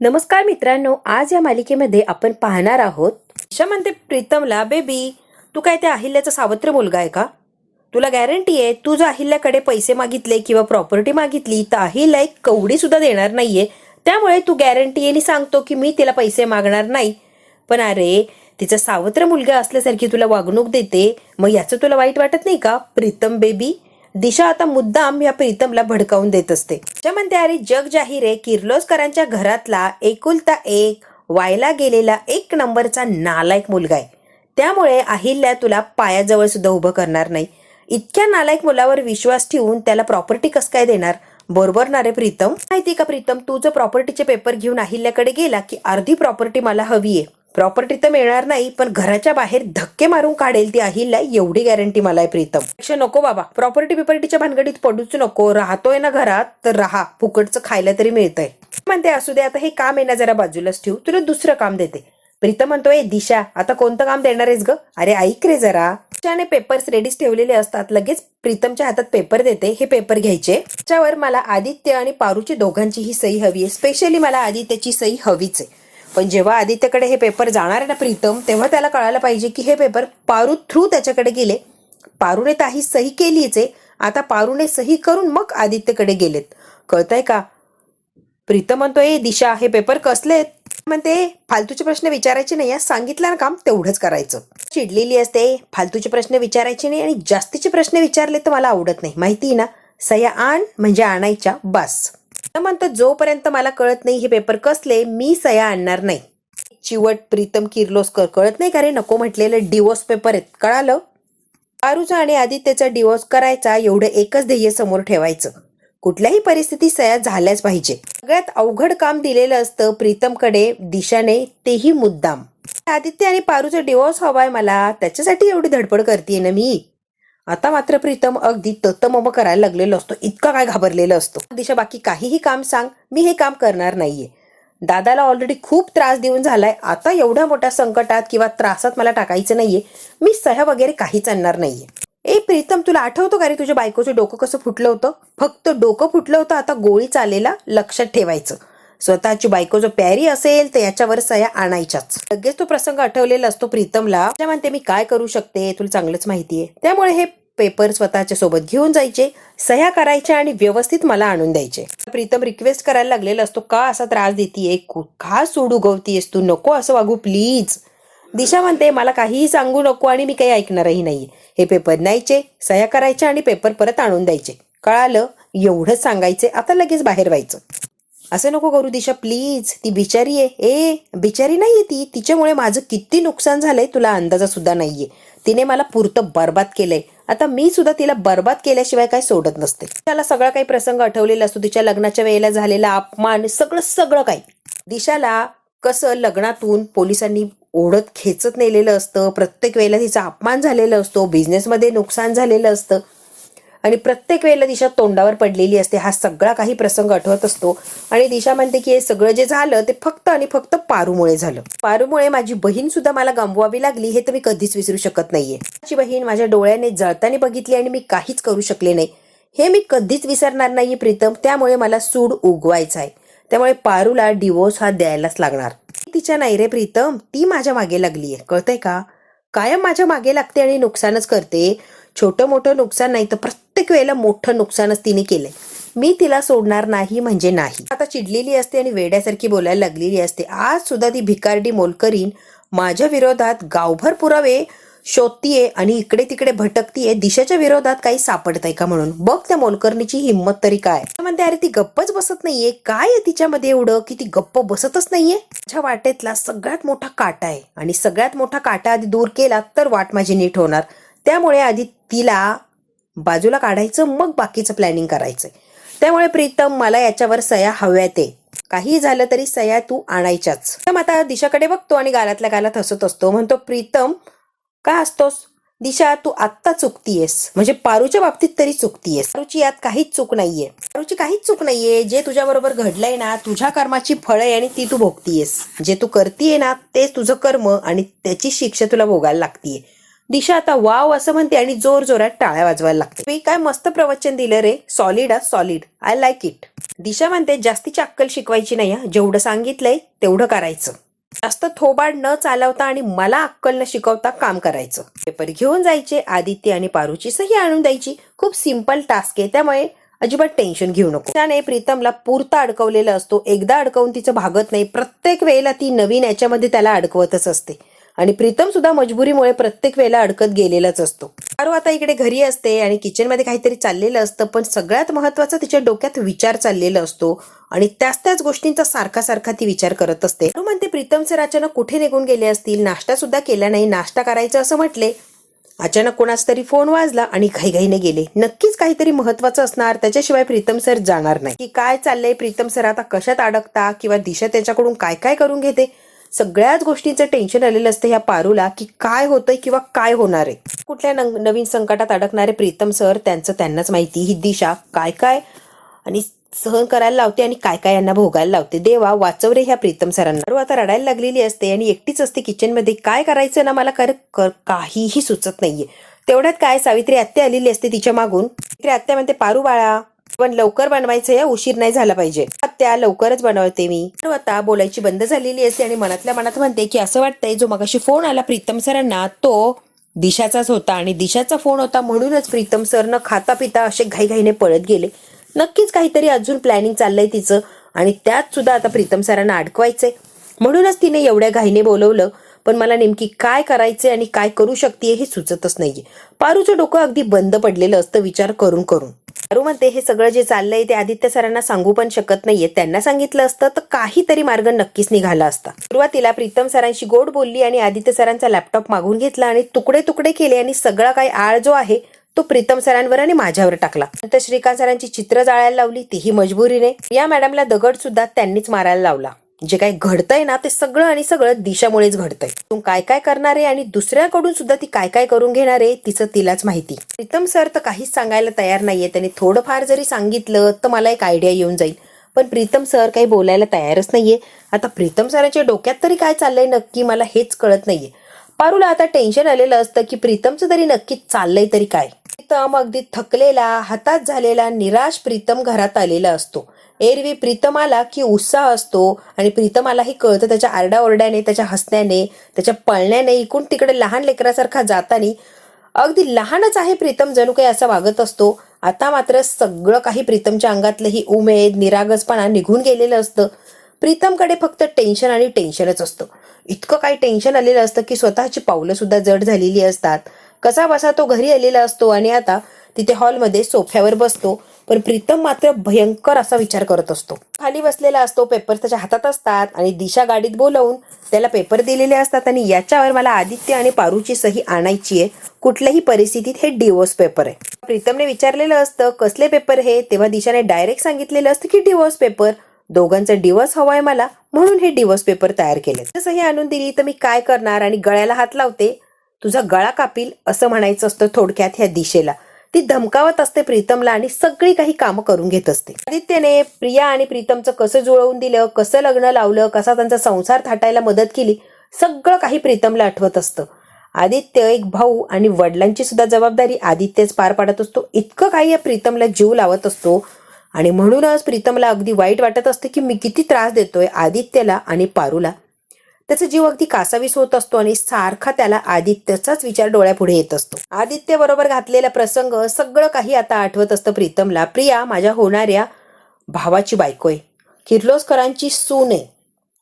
नमस्कार मित्रांनो, आज या मालिकेमध्ये आपण पाहणार आहोत. दिशा म्हणते प्रीतमला, बेबी तू काय त्या अहिल्याचा सावत्र मुलगा आहे का? तुला गॅरंटी आहे तू जर अहिल्याकडे पैसे मागितले किंवा प्रॉपर्टी मागितली तर अहिल्या एक कवडी सुद्धा देणार नाहीये. त्यामुळे तू गॅरंटी सांगतो की मी तिला पैसे मागणार नाही. पण अरे, तिचा सावत्र मुलगा असल्यासारखी तुला वागणूक देते, मग याचं तुला वाईट वाटत नाही का प्रीतम बेबी? दिशा आता मुद्दाम या प्रीतमला भडकावून देत असते. दिशा म्हणते, अरे जग जाहीर आहे, किर्लोस्करांच्या घरातला एकुलता एक व्हायला गेलेला एक नंबरचा नालायक मुलगा आहे. त्यामुळे अहिल्या तुला पायाजवळ सुद्धा उभं करणार नाही. इतक्या नालायक मुलावर विश्वास ठेवून त्याला प्रॉपर्टी कसं काय देणार? बरोबर ना रे प्रीतम? माहिती का प्रीतम, तू जर प्रॉपर्टीचे पेपर घेऊन अहिल्याकडे गेला की अर्धी प्रॉपर्टी मला हवी आहे. प्रॉपर्टी तर मिळणार नाही, पण घराच्या बाहेर धक्के मारून काढेल ती अहिल्या, एवढी गॅरंटी मला आहे प्रीतम. नको बाबा, प्रॉपर्टी बिपर्टीच्या भानगडीत पडूच नको. राहतोय ना घरात तर राहा, फुकटचं खायला तरी मिळतंय. म्हणते असू दे, आता हे काम आहे ना जरा बाजूलाच ठेवू, तुला दुसरं काम देते. प्रीतम म्हणतोय, दिशा आता कोणतं काम देणार आहेस ग? अरे ऐक रे जरा. दिशाने पेपर्स रेडीच ठेवलेले असतात. लगेच प्रीतमच्या हातात पेपर देते. हे पेपर घ्यायचे. त्याच्यावर मला आदित्य आणि पारूची दोघांचीही सही हवी आहे. स्पेशली मला आदित्यची सही हवीच आहे. पण जेव्हा आदित्यकडे हे पेपर जाणार आहे ना प्रीतम, तेव्हा त्याला कळायला पाहिजे की हे पेपर पारू थ्रू त्याच्याकडे गेले. पारूने तर ही सही केलीच आहे, आता पारूने सही करून मग आदित्यकडे गेलेत. कळतंय का? प्रीतम म्हणतोय, दिशा हे पेपर कसलेत? म्हणते, फालतूचे प्रश्न विचारायचे नाही, सांगितलं ना काम तेवढंच करायचं. चिडलेली असते, फालतूचे प्रश्न विचारायचे नाही आणि जास्तीचे प्रश्न विचारले तर मला आवडत नाही, माहिती ना. सह्या आण म्हणजे आणायच्या, बस. म्हणतो, जोपर्यंत मला कळत नाही हे पेपर कसले, मी सह्या आणणार नाही. चिवट प्रीतम किर्लोस्कर, कळत नाही का रे, नको म्हटलेलं डिवोर्स पेपर आहेत, कळालं? पारूचा आणि आदित्यचा डिवोर्स करायचा, एवढं एकच ध्येय समोर ठेवायचं. कुठल्याही परिस्थितीत सह्या झाल्याच पाहिजे. सगळ्यात अवघड काम दिलेलं असतं प्रीतमकडे दिशाने, तेही मुद्दाम. आदित्य आणि पारूचा डिवोर्स हवाय मला, त्याच्यासाठी एवढी धडपड करते ना मी. आता मात्र प्रीतम अगदी ततमम करायला लागलेलो असतो, इतका काय घाबरलेला असतो. दिशा बाकी काहीही काम सांग, मी हे काम करणार नाहीये. दादाला ऑलरेडी खूप त्रास देऊन झालाय, आता एवढ्या मोठ्या संकटात किंवा त्रासात मला टाकायचं नाहीये. मी सह्या वगैरे काहीच आणणार नाहीये. ए प्रीतम, तुला आठवतो का रे तुझ्या बायकोचं डोकं कसं फुटलं होतं? फक्त डोकं फुटलं होतं, आता गोळी चालेला, लक्षात ठेवायचं. स्वतःची बायको जो प्यारी असेल तर याच्यावर सह्या आणायच्याच. लगेच तो प्रसंग आठवलेला असतो प्रीतमला. म्हणते, मी काय करू शकते तुला चांगलंच माहितीये. त्यामुळे हे पेपर स्वतःच्या सोबत घेऊन जायचे, सह्या करायच्या आणि व्यवस्थित मला आणून द्यायचे. प्रीतम रिक्वेस्ट करायला लागलेला असतो, का असा त्रास देतीये, का सूड उगवतीयस तू, नको असं वागू प्लीज. दिशा म्हणते, मला काहीही सांगू नको आणि मी काही ऐकणारही नाही. हे पेपर न्यायचे, सह्या करायच्या आणि पेपर परत आणून द्यायचे, कळालं? एवढंच सांगायचे, आता लगेच बाहेर व्हायचं. असं नको करू दिशा प्लीज, ती बिचारी आहे. ए बिचारी नाहीये ती, तिच्यामुळे माझं किती नुकसान झालंय तुला अंदाजा सुद्धा नाहीये. तिने मला पुरतं बर्बाद केलंय, आता मी सुद्धा तिला बर्बाद केल्याशिवाय काय सोडत नसते. त्याला सगळा काही प्रसंग आठवलेला असतो, तिच्या लग्नाच्या वेळेला झालेला अपमान, सगळं काही. दिशाला कसं लग्नातून पोलिसांनी ओढत खेचत नेलेलं असतं, प्रत्येक वेळेला तिचा अपमान झालेला असतो, बिझनेसमध्ये नुकसान झालेलं असतं आणि प्रत्येक वेळेला दिशा तोंडावर पडलेली असते. हा सगळा काही प्रसंग आठवत असतो आणि दिशा म्हणते की हे सगळं जे झालं ते फक्त आणि फक्त पारूमुळे झालं. पारूमुळे माझी बहीण सुद्धा मला गमवावी लागली, हे तर मी कधीच विसरू शकत नाहीये. माझी बहीण माझ्या डोळ्याने जळताना बघितली आणि मी काहीच करू शकले नाही, हे मी कधीच विसरणार नाहीये प्रीतम. त्यामुळे मला सूड उगवायचा आहे, त्यामुळे पारूला डिवोर्स हा द्यायलाच लागणार. तिच्या नाही रे प्रीतम, ती माझ्या मागे लागलीये, कळतंय का? कायम माझ्या मागे लागते आणि नुकसानच करते. छोटं मोठं नुकसान नाही तर प्रत्येक वेळेला मोठं नुकसानच तिने केलंय. मी तिला सोडणार नाही म्हणजे नाही. आता चिडलेली असते आणि वेड्यासारखी बोलायला लागलेली असते. आज सुद्धा ती भिकारडी मोलकरीण माझ्या विरोधात गावभर पुरावे शोधतीये आणि इकडे तिकडे भटकतीये, दिशाच्या विरोधात काही सापडतंय का म्हणून. बघ त्या मोलकरणीची हिंमत तरी काय. म्हणते, अरे ती गप्पच बसत नाहीये, काय आहे तिच्यामध्ये एवढं की ती गप्प बसतच नाहीये. माझ्या वाटेतला सगळ्यात मोठा काटा आहे आणि सगळ्यात मोठा काटा आधी दूर केला तर वाट माझी नीट होणार. त्यामुळे आधी तिला बाजूला काढायचं, मग बाकीचं प्लॅनिंग करायचंय. त्यामुळे प्रीतम मला याच्यावर सह्या हव्यात आहे, काही झालं तरी सह्या तू आणायच्याच. आता दिशाकडे बघतो आणि गालातल्या गालात हसत असतो. म्हणतो, प्रीतम का असतोस? दिशा तू आत्ता चुकतीयस, म्हणजे पारूच्या बाबतीत तरी चुकतीयस. पारूची यात काहीच चूक नाहीये, पारूची काहीच चूक नाहीये. जे तुझ्या बरोबर घडलंय ना, तुझ्या कर्माची फळं आहे आणि ती तू भोगतीयस. जे तू करतीये ना तेच तुझं कर्म आणि त्याची शिक्षा तुला भोगायला लागतीये. दिशा आता वाव असं म्हणते आणि जोर जोरात टाळ्या वाजवायला लागते. मी काय मस्त प्रवचन दिलं रे, solid solid, I like it. Disha म्हणते जास्तीची अक्कल शिकवायची नाही, जेवढं सांगितलंय तेवढं करायचं. जास्त थोबाड न चालवता आणि मला अक्कल न शिकवता काम करायचं. पेपर घेऊन जायचे, आदित्य आणि पारूची सही आणून द्यायची. खूप सिंपल टास्क आहे, त्यामुळे अजिबात टेन्शन घेऊ नको. त्याने प्रीतमला पुरता अडकवलेला असतो, एकदा अडकवून तिचं भागत नाही. प्रत्येक वेळेला ती नवीन याच्यामध्ये त्याला अडकवतच असते आणि प्रीतम सुद्धा मजबुरीमुळे प्रत्येक वेळेला अडकत गेलेलाच असतो. पारू आता इकडे घरी असते आणि किचन मध्ये काहीतरी चाललेलं असतं, पण सगळ्यात महत्वाचं तिच्या डोक्यात विचार चाललेला असतो आणि त्याच गोष्टींचा सारखा सारखा ती विचार करत असते. पारू म्हणते प्रीतम सर अचानक कुठे निघून गेले असतील, नाश्ता सुद्धा केला नाही. नाश्ता करायचं असं म्हटले, अचानक कोणाचा तरी फोन वाजला आणि घाईघाईने गेले. नक्कीच काहीतरी महत्वाचं असणार, त्याच्याशिवाय प्रीतम सर जाणार नाही. की काय चाललंय, प्रीतम सर आता कशात अडकता किंवा दिशा त्याच्याकडून काय काय करून घेते, सगळ्याच गोष्टींचं टेन्शन आलेलं असतं ह्या पारूला की काय होतंय किंवा काय होणार आहे. कुठल्या नवीन संकटात अडकणारे प्रीतम सर त्यांचं त्यांनाच माहिती. ही दिशा काय काय आणि सहन करायला लावते आणि काय काय यांना भोगायला लावते. देवा वाचव रे ह्या प्रीतम सरांना. पारू आता रडायला लागलेली असते आणि एकटीच असते किचन मध्ये. काय करायचं ना मला काहीही सुचत नाहीये. तेवढ्यात काय सावित्री आत्या आलेली असते तिच्या मागून. सावित्री आत्या म्हणते पारू बाळा पण लवकर बनवायचं या, उशीर नाही झाला पाहिजे. त्या लवकरच बनवते मी. आता बोलायची बंद झालेली असते आणि मनातल्या मनात म्हणते की असं वाटतंय जो मगाशी फोन आला प्रीतम सरांना तो दिशाचाच होता आणि दिशाचा फोन होता म्हणूनच प्रीतम सर न खाता पिता असे घाईघाईने पळत गेले. नक्कीच काहीतरी अजून प्लॅनिंग चाललंय तिचं आणि त्यात सुद्धा आता प्रीतम सरांना अडकवायचंय म्हणूनच तिने एवढ्या घाईने बोलवलं. पण मला नेमकी काय करायचंय आणि काय करू शकते हे सुचतच नाहीये. पारूचं डोकं अगदी बंद पडलेलं असतं विचार करून करून. पारू म्हणते हे सगळं जे चाललंय ते आदित्य सरांना सांगू पण शकत नाहीये. त्यांना सांगितलं असतं तर काहीतरी मार्ग नक्कीच निघाला असता. सुरुवातीला प्रीतम सरांशी गोड बोलली आणि आदित्य सरांचा लॅपटॉप मागून घेतला आणि तुकडे तुकडे केले आणि सगळा काही आळ जो आहे तो प्रीतम सरांवर आणि माझ्यावर टाकला. नंतर श्रीकांत सरांची चित्र जाळायला लावली, तीही मजबुरीने. या मॅडमला दगड सुद्धा त्यांनीच मारायला लावला. जे काही घडतंय ना ते सगळं आणि सगळं दिशामुळेच घडतंय. तू काय काय करणार आहे आणि दुसऱ्याकडून सुद्धा ती काय काय करून घेणार आहे तिचं तिलाच माहिती. प्रीतम सर तर काहीच सांगायला तयार नाहीये. त्यांनी थोडंफार जरी सांगितलं तर मला एक आयडिया येऊन जाईल, पण प्रीतम सर काही बोलायला तयारच नाहीये. आता प्रीतम सरांच्या डोक्यात तरी काय चाललंय नक्की मला हेच कळत नाहीये. पारूला आता टेन्शन आलेलं असतं की प्रीतमचं तरी नक्की चाललंय तरी काय. प्रीतम अगदी थकलेला हातात झालेला निराश प्रीतम घरात आलेला असतो. एरवी प्रीतम आला की उत्साह असतो आणि प्रीतमालाही कळतं त्याच्या आरडाओरड्याने, त्याच्या हसण्याने, त्याच्या पळण्याने, इकडून तिकडे लहान लेकरासारखा जातानी अगदी लहानच आहे प्रीतम जणू काही असा वागत असतो. आता मात्र सगळं काही प्रीतमच्या अंगातलं ही उमेद निरागसपणा निघून गेलेलं असतं. प्रीतमकडे फक्त टेन्शन आणि टेन्शनच असतं. इतकं काही टेन्शन आलेलं असतं की स्वतःची पावलं सुद्धा जड झालेली असतात. कसा बसा तो घरी आलेला असतो आणि आता तिथे हॉलमध्ये सोफ्यावर बसतो. पण प्रीतम मात्र भयंकर असा विचार करत असतो. खाली बसलेला असतो, पेपर त्याच्या हातात असतात आणि दिशा गाडीत बोलवून त्याला पेपर दिलेले असतात आणि याच्यावर मला आदित्य आणि पारूची सही आणायची आहे. कुठल्याही परिस्थितीत हे डिवोर्स पेपर आहे. प्रीतमने विचारलेलं असतं कसले पेपर हे, तेव्हा दिशाने डायरेक्ट सांगितलेलं असतं की डिवोर्स पेपर. दोघांचा डिवोर्स हवाय मला म्हणून हे डिवोर्स पेपर तयार केले. सही आणून दिली तर मी काय करणार आणि गळ्याला हात लावते, तुझा गळा कापील असं म्हणायचं असतं थोडक्यात ह्या दिशेला. ती धमकावत असते प्रीतमला आणि सगळी काही कामं करून घेत असते. आदित्यने प्रिया आणि प्रीतमचं कसं जुळवून दिलं, कसं लग्न लावलं, कसा त्यांचा संसार थाटायला मदत केली, सगळं काही प्रीतमला आठवत असतं. आदित्य एक भाऊ आणि वडिलांची सुद्धा जबाबदारी आदित्यच पार पाडत असतो. इतकं काही या प्रीतमला जीव लावत असतो आणि म्हणूनच प्रीतमला अगदी वाईट वाटत असते की मी किती त्रास देतोय आदित्यला आणि पारूला. त्याचा जीव अगदी कासावीस होत असतो आणि सारखा त्याला आदित्यचाच विचार डोळ्यापुढे येत असतो. आदित्य बरोबर घातलेला प्रसंग सगळं काही आता आठवत असतं प्रीतमला. प्रिया माझ्या होणाऱ्या भावाची बायको आहे, किर्लोस्करांची सून आहे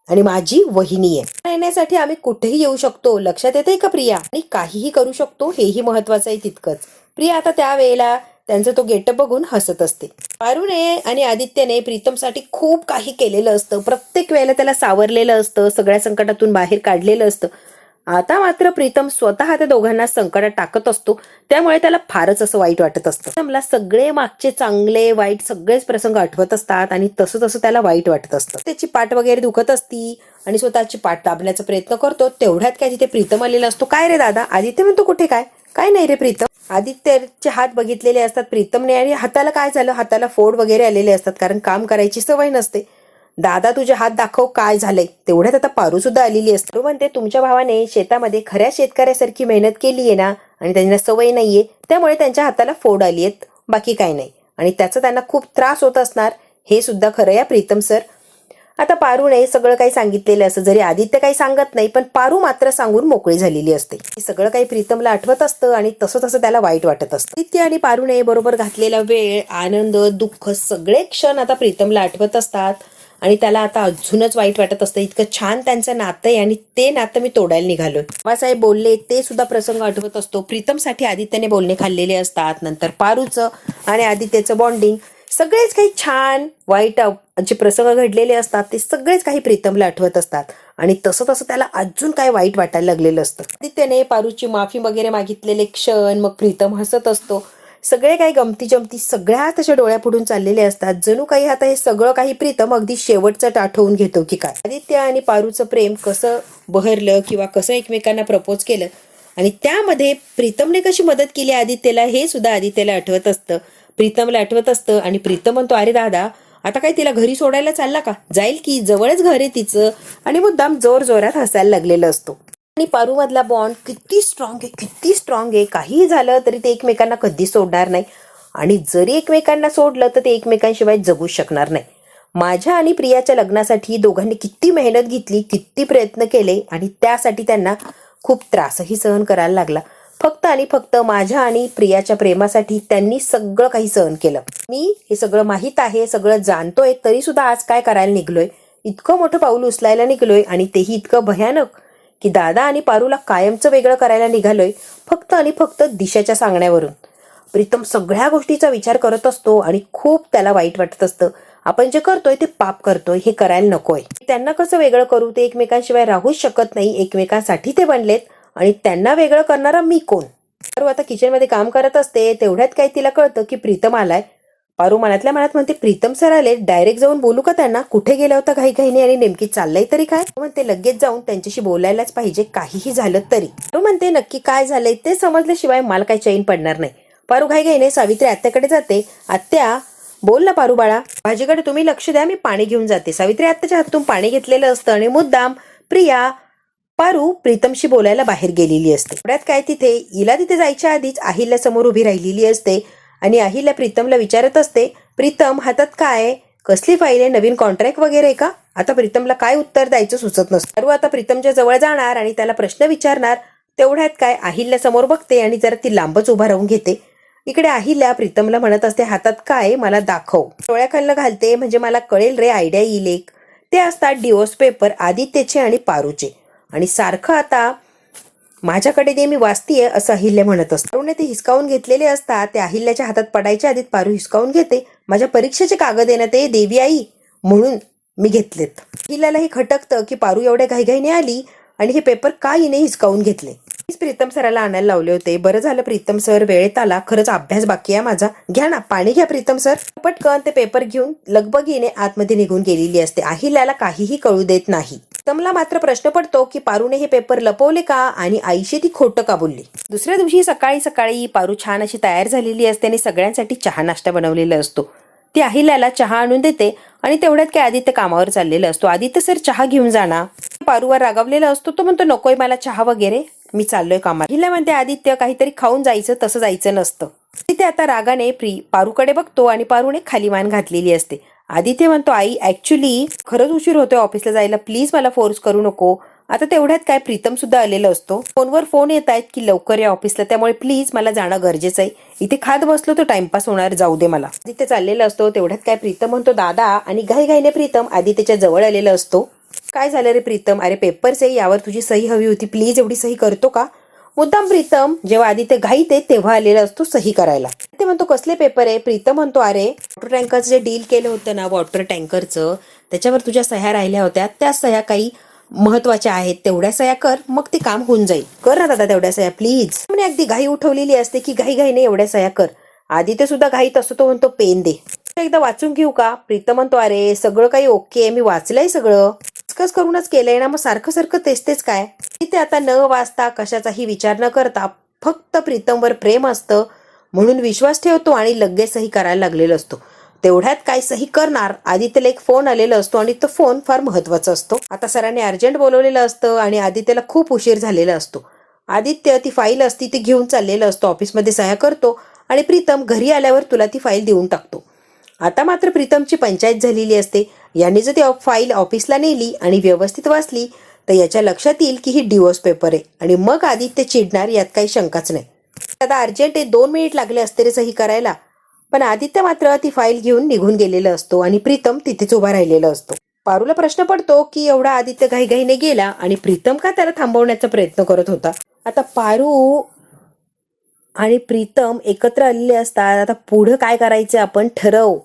आणि माझी वहिनी आहे. येण्यासाठी आम्ही कुठेही येऊ शकतो, लक्षात येते का प्रिया, आणि काहीही करू शकतो हेही महत्वाचं आहे तितकंच. प्रिया आता त्यावेळेला त्यांचा तो गेटअप बघून हसत असते. पारूने आणि आदित्यने प्रीतमसाठी खूप काही केलेलं असतं. प्रत्येक वेळेला त्याला सावरलेलं असतं, सगळ्या संकटातून बाहेर काढलेलं असतं. आता मात्र प्रीतम स्वतः त्या दोघांना संकटात टाकत असतो, त्यामुळे त्याला फारच असं वाईट वाटत असतं. मला सगळे मागचे चांगले वाईट सगळेच प्रसंग आठवत असतात आणि तसं तसं त्याला वाईट वाटत असतं. त्याची पाठ वगैरे दुखत असती आणि स्वतःची पाठ दाबण्याचा प्रयत्न करतो. तेवढ्यात काय तिथे प्रीतम आलेला असतो. काय रे दादा? आदित्य म्हणतो कुठे काय? काय नाही रे प्रीतम. आदित्यचे हात बघितलेले असतात प्रीतमने आणि हाताला काय झालं, हाताला फोड वगैरे आलेले असतात कारण काम करायची सवय नसते. दादा तुझे हात दाखव काय झालंय. तेवढ्यात आता पारू सुद्धा आलेली असते. पारू म्हणते तुमच्या भावाने शेतामध्ये खऱ्या शेतकऱ्यासारखी मेहनत केली आहे ना, आणि त्यांना सवय नाहीये, त्यामुळे त्यांच्या हाताला फोड आली आहेत, बाकी काही नाही. आणि त्याचा त्यांना खूप त्रास होत असणार, हे सुद्धा खरं या प्रीतम सर. आता पारूने सगळं काही सांगितलेलं असं, जरी आदित्य काही सांगत नाही पण पारू मात्र सांगून मोकळी झालेली असते. सगळं काही प्रीतमला आठवत असतं आणि तसं तसं त्याला वाईट वाटत असतं. आदित्य आणि पारूने बरोबर घातलेला वेळ, आनंद, दुःख सगळे क्षण आता प्रीतमला आठवत असतात आणि त्याला आता अजूनच वाईट वाटत असतं. इतकं छान त्यांचं नातं आहे आणि ते नातं मी तोडायला निघालोय. बाबासाहेब बोलले ते सुद्धा प्रसंग आठवत असतो. प्रीतमसाठी आदित्यने बोलणे खाल्लेले असतात. नंतर पारूचं आणि आदित्यचं बॉन्डिंग, सगळेच काही छान वाईट जे प्रसंग घडलेले असतात ते सगळेच काही प्रीतमला आठवत असतात आणि तसं तसं त्याला अजून काय वाईट वाटायला लागलेलं असतं. आदित्यने पारूची माफी वगैरे मागितलेले क्षण, मग प्रीतम हसत असतो. सगळे काही गमती जमती सगळ्या त्याच्या डोळ्यापुढून चाललेले असतात. जणू काही आता हे सगळं काही प्रीतम अगदी शेवटचं आठवून घेतो की काय. आदित्य आणि पारूचं प्रेम कसं बहरलं किंवा कसं एकमेकांना प्रपोज केलं आणि त्यामध्ये प्रीतमने कशी मदत केली आदित्यला, हे सुद्धा आदित्यला आठवत असतं, प्रीतमला आठवत असतं. आणि प्रीतम म्हणतो अरे दादा आता काय तिला घरी सोडायला चालला का, जाईल की, जवळच घर आहे तिचं. आणि मुद्दाम जोर जोरात हसायला लागलेलं असतो. आणि पारू मधला बॉन्ड किती स्ट्रॉंग आहे, किती स्ट्रॉंग आहे. काही झालं तरी ते एकमेकांना कधीच सोडणार नाही आणि जरी एकमेकांना सोडलं तर ते एकमेकांशिवाय जगू शकणार नाही. माझ्या आणि प्रियाच्या लग्नासाठी दोघांनी किती मेहनत घेतली, किती प्रयत्न केले आणि त्यासाठी त्यांना खूप त्रासही सहन करायला लागला. फक्त आणि फक्त माझ्या आणि प्रियाच्या प्रेमासाठी त्यांनी सगळं काही सहन केलं. मी हे सगळं माहीत आहे, सगळं जाणतोय, तरी सुद्धा आज काय करायला निघलोय, इतकं मोठं पाऊल उचलायला निघलोय आणि तेही इतकं भयानक की दादा आणि पारूला कायमचं वेगळं करायला निघालोय, फक्त आणि फक्त दिशाच्या सांगण्यावरून. प्रीतम सगळ्या गोष्टीचा विचार करत असतो आणि खूप त्याला वाईट वाटत असतं. आपण जे करतोय ते पाप करतोय, हे करायला नकोय. त्यांना कसं वेगळं करू, ते एकमेकांशिवाय राहूच शकत नाही, एकमेकांसाठी ते बनलेत आणि त्यांना वेगळं करणारा मी कोण. पारू आता किचनमध्ये काम करत असते. तेवढ्यात काय तिला कळतं की प्रीतम आलाय. पारू मनातल्या मनात म्हणते प्रीतम सर आले, डायरेक्ट जाऊन बोलू का त्यांना, कुठे गेला होता घाईघाईने आणि नेमकी चाललंय तरी काय. म्हणते लगेच जाऊन त्यांच्याशी बोलायलाच पाहिजे, काहीही झालं तरी. पारू म्हणते नक्की काय झालंय ते समजल्याशिवाय मला काही चैन पडणार नाही. पारू घाईघाईने सावित्री आत्याकडे जाते. आत्या बोल ना पारू बाळा, भाजीकडे तुम्ही लक्ष द्या, मी पाणी घेऊन जाते. सावित्री आत्याच्या हातून पाणी घेतलेलं असतं आणि मुद्दाम प्रिया पारू प्रीतमशी बोलायला बाहेर गेलेली असते. थोड्यात काय तिथे जायच्या आधीच अहिल्या समोर उभी राहिलेली असते आणि अहिल्या प्रीतमला विचारत असते, प्रीतम हातात काय, कसली फाईल आहे, नवीन कॉन्ट्रॅक्ट वगैरे का. आता प्रीतमला काय उत्तर द्यायचं सुचत नसतं. पारू आता प्रीतमच्या जवळ जाणार आणि त्याला प्रश्न विचारणार. तेवढ्यात काय अहिल्या समोर बघते आणि जरा ती लांबच उभा राहून घेते. इकडे अहिल्या प्रीतमला म्हणत असते हातात काय मला दाखव. डोळ्याखालनं घालते म्हणजे मला कळेल रे, आयडिया येईल एक. ते असतात डिवोर्स पेपर आदित्यचे आणि पारूचे आणि सारखं आता माझ्याकडे दे, मी वाचतीये असं अहिल्या म्हणत असते. पारूने ते हिसकावून घेतलेले असतात. ते अहिल्याच्या हातात पडायच्या आधीच पारू हिसकावून घेते. माझ्या परीक्षेचे कागद आहे ना ते, देवी आई, म्हणून मी घेतलेत. अहिल्याला हे खटकतं की पारू एवढ्या घाईघाईने आली आणि हे पेपर का हिने हिसकावून घेतले. प्रीतम सराला आणायला लावले होते. बरं झालं प्रीतम सर वेळेत आला, खरंच अभ्यास बाकी आहे माझा. घ्या ना पाणी घ्या प्रीतम सर. पटकन ते पेपर घेऊन लगबगीने आतमध्ये निघून गेलेली असते. अहिल्याला काहीही कळू देत नाही. प्रीतमला मात्र प्रश्न पडतो की पारूने हे पेपर लपवले का आणि आईशी ती खोटं का बोलली. दुसऱ्या दिवशी सकाळी सकाळी पारू छान अशी तयार झालेली असते आणि सगळ्यांसाठी चहा नाश्ता बनवलेला असतो. ती अहिल्याला चहा आणून देते आणि तेवढ्यात काय आदित्य कामावर चाललेला असतो. आदित्य सर चहा घेऊन जाणार. पारूवर रागावलेला असतो. तो म्हणतो नकोय मला चहा वगैरे, मी चाललोय कामाला. अहिल्या म्हणते आदित्य काहीतरी खाऊन जायचं, तसं जायचं नसतं. तिथे आता रागाने पारूकडे बघतो आणि पारूने खाली मान घातलेली असते. आदित्य म्हणतो आई ऍक्च्युली खरंच उशीर होतोय ऑफिसला जायला, प्लीज मला फोर्स करू नको. आता तेवढ्यात काय प्रीतम सुद्धा आलेला असतो. फोनवर फोन येत आहेत की लवकर या ऑफिसला, त्यामुळे प्लीज मला जाणं गरजेचं आहे. इथे खात बसलो तर टाइमपास होणार, जाऊ दे मला. आदित्य चाललेला असतो. तेवढ्यात काय प्रीतम म्हणतो दादा आणि घाईघाईने प्रीतम आदित्यच्या जवळ आलेला असतो. काय झालं रे प्रीतम, अरे पेपर्स आहे, यावर तुझी सही हवी होती, प्लीज एवढी सही करतो का. मुद्दाम प्रीतम जेव्हा आदित्य घाईत आहे तेव्हा आलेला असतो सही करायला. ते म्हणतो कसले पेपर आहे. प्रीतम म्हणतो अरे वॉटर टँकरचं जे डील केलं होतं ना, वॉटर टँकरचं, त्याच्यावर तुझ्या सह्या राहिल्या होत्या, त्या सह्या काही महत्वाच्या आहेत, तेवढ्या सह्या कर, मग ते काम होऊन जाईल. कर ना दादा तेवढ्या सह्या प्लीज. म्हणजे अगदी घाई उठवलेली असते की घाईघाईने एवढ्या सह्या कर. आदित्य सुद्धा घाईत असतो. तो म्हणतो पेन दे, एकदा वाचून घेऊ का. प्रीतम म्हणतो अरे सगळं काही ओके, मी वाचलंय सगळं, डिस्कस करूनच केलंय ना, मग सारखं सारखं तेच काय. तिथे आता न वाचता कशाचाही विचार न करता फक्त प्रीतमवर प्रेम असतं म्हणून विश्वास ठेवतो आणि लगेच सही करायला लागलेला असतो. तेवढ्यात काय सही करणार आदित्यला एक फोन आलेला असतो आणि तो फोन फार महत्वाचा असतो. आता सरांनी अर्जंट बोलवलेलं असतं आणि आदित्यला खूप उशीर झालेला असतो. आदित्य ती फाईल असती ती घेऊन चाललेलं असतो, ऑफिसमध्ये सह्या करतो आणि प्रीतम घरी आल्यावर तुला ती फाईल देऊन टाकतो. आता मात्र प्रीतमची पंचायत झालेली असते. याने जर ती फाईल ऑफिसला नेली आणि व्यवस्थित वाचली तर याच्या लक्षात येईल की ही डिवोर्स पेपर आहे आणि मग आदित्य चिडणार, यात काही शंकाच नाही. आता अर्जंट आहे, 2 मिनिट लागले असते रे सही करायला, पण आदित्य मात्र ती फाईल घेऊन निघून गेलेला असतो आणि प्रीतम तिथेच उभा राहिलेला असतो. पारूला प्रश्न पडतो की एवढा आदित्य घाईघाईने गेला आणि प्रीतम का त्याला थांबवण्याचा प्रयत्न करत होता. आता पारू आणि प्रीतम एकत्र आलेले असतात. आता पुढं काय करायचं आपण ठरव.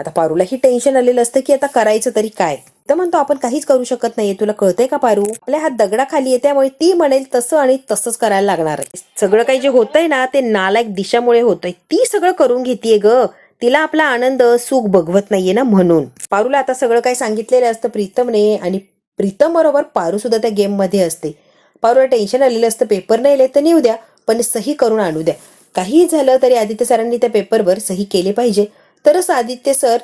आता पारूलाही टेन्शन आलेलं असतं की आता करायचं तरी काय. तर म्हणतो आपण काहीच करू शकत नाहीये, तुला कळतंय का पारू, आपल्या हात दगडाखाली आहे, त्यामुळे ती म्हणेल तसं आणि तसंच करायला लागणार आहे. सगळं काही जे होतंय ना ते नालायक दिशामुळे होतंय, ती सगळं करून घेतीये ग, तिला आपला आनंद सुख बघवत नाहीये ना म्हणून. पारूला आता सगळं काही सांगितलेलं असतं प्रीतमने आणि प्रीतम बरोबर पारू सुद्धा त्या गेम मध्ये असते. पारूला टेन्शन आलेलं असतं, पेपर नाही आले तर नेऊ द्या पण सही करून आणू द्या. काही झालं तरी आदित्य सरांनी त्या पेपरवर सही केली पाहिजे, तरच आदित्य सर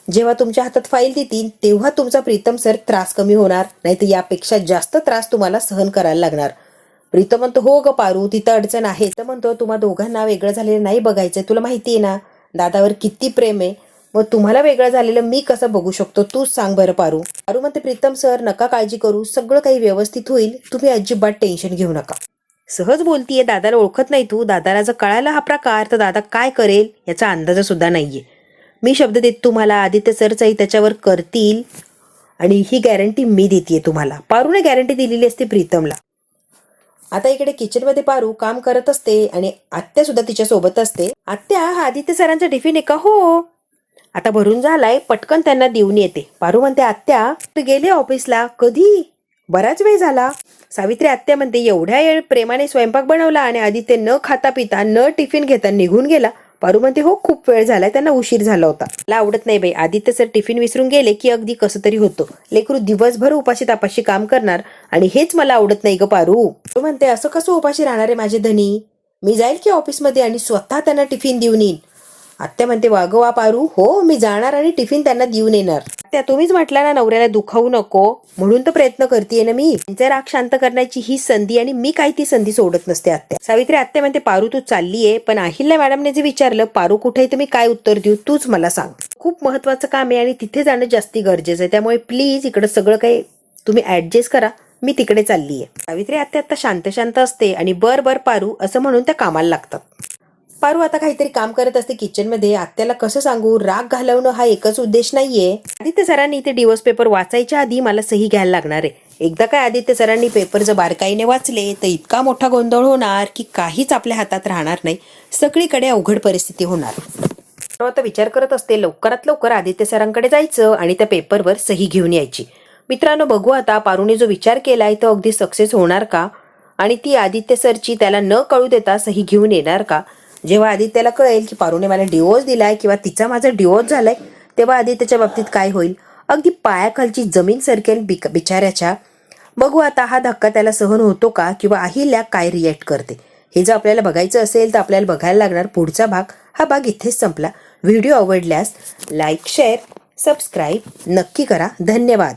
जेव्हा तुमच्या हातात फाईल देतील तेव्हा तुमचा प्रीतम सर त्रास कमी होणार, नाहीतर यापेक्षा जास्त त्रास तुम्हाला सहन करायला लागणार. प्रीतम म्हणतो हो ग पारू तिथं अडचण आहे. तर म्हणतो तुम्हा दोघांना वेगळं झालेलं नाही बघायचंय, तुला माहिती आहे ना दादावर किती प्रेम आहे, मग तुम्हाला वेगळं झालेलं मी कसं बघू शकतो तूच सांग बरं पारू. पारू म्हणते प्रीतम सर नका काळजी करू, सगळं काही व्यवस्थित होईल, तुम्ही अजिबात टेन्शन घेऊ नका. सहज बोलतीये, दादाला ओळखत नाही तू, दादाला जर कळाला हा प्रकार तर दादा काय करेल याचा अंदाज सुद्धा नाहीये. मी शब्द देत तुम्हाला आदित्य सरचाही त्याच्यावर करतील आणि ही गॅरंटी मी देतेय तुम्हाला. पारूने गॅरंटी दिलेली असते प्रीतमला. आता इकडे किचनमध्ये पारू काम करत असते आणि आत्या सुद्धा तिच्या सोबत असते. आत्या हा आदित्य सरांचा टिफिन आहे का? हो. आता भरून झालाय, पटकन त्यांना देऊन येते. पारू म्हणते आत्या तू गेले ऑफिसला? कधी? बराच वेळ झाला. सावित्री आत्या म्हणते एवढ्या प्रेमाने स्वयंपाक बनवला आणि आदित्य न खाता पिता न टिफिन घेता निघून गेला. पारू म्हणते हो खूप वेळ झालाय, त्यांना उशीर झाला होता. मला आवडत नाही बाई, आदित्य सर टिफिन विसरून गेले की अगदी कसं तरी होतं. लेकरू दिवसभर उपाशी तापाशी काम करणार आणि हेच मला आवडत नाही ग पारू. पारू म्हणते असं कसं उपाशी राहणार आहे माझे धनी, मी जाईल की ऑफिसमध्ये आणि स्वतः त्यांना टिफिन देऊन येईन. आत्या म्हणते वागवा पारू, हो मी जाणार आणि टिफिन त्यांना देऊन येणार. त्या तुम्हीच म्हटला ना नवऱ्याला दुखावू नको, म्हणून तर प्रयत्न करतेय ना मी. त्यांचा राग शांत करण्याची ही संधी आणि मी काही ती संधी सोडत नसते आत्या. सावित्री आत्या म्हणते पारू तू चाललीये, पण अहिल्या मॅडमने जे विचारलं पारू कुठे तर मी काय उत्तर देऊ तूच मला सांग. खूप महत्वाचं काम आहे आणि तिथे जाणं जास्ती गरजेचं आहे, त्यामुळे प्लीज इकडे सगळं काही तुम्ही ऍडजस्ट करा, मी तिकडे चाललीये. सावित्री आत्या आता शांत शांत असते आणि बर बर पारू असं म्हणून त्या कामाला लागतात. पारू आता काहीतरी काम करत असते किचनमध्ये. आत्याला कसं सांगू, राग घालवणं हा एकच उद्देश नाहीये. आदित्य सरांनी ते डिवोर्स पेपर वाचायच्या आधी मला सही घ्यायला लागणार आहे. एकदा काय आदित्य सरांनी पेपर जर बारकाईने वाचले तर इतका मोठा गोंधळ होणार की काहीच आपल्या हातात राहणार नाही, सगळीकडे अवघड परिस्थिती होणार. आता विचार करत असते लवकरात लवकर आदित्य सरांकडे जायचं आणि त्या पेपरवर सही घेऊन यायची. मित्रांनो बघू आता पारूने जो विचार केलाय तो अगदी सक्सेस होणार का आणि ती आदित्य सरची त्याला न कळू देता सही घेऊन येणार का. जेव्हा आदित्यला कळेल की पारूने मला डिवोर्स दिलाय किंवा तिचा माझा डिवोर्स झालाय तेव्हा आदित्यच्या बाबतीत काय होईल, अगदी पायाखालची जमीन सरकेल बिचाऱ्याच्या. बघू आता हा धक्का त्याला सहन होतो का किंवा अहिल्या काय रिॲक्ट करते. हे जर आपल्याला बघायचं असेल तर आपल्याला बघायला लागणार पुढचा भाग. हा भाग इथेच संपला. व्हिडिओ आवडल्यास लाईक शेअर सबस्क्राईब नक्की करा. धन्यवाद.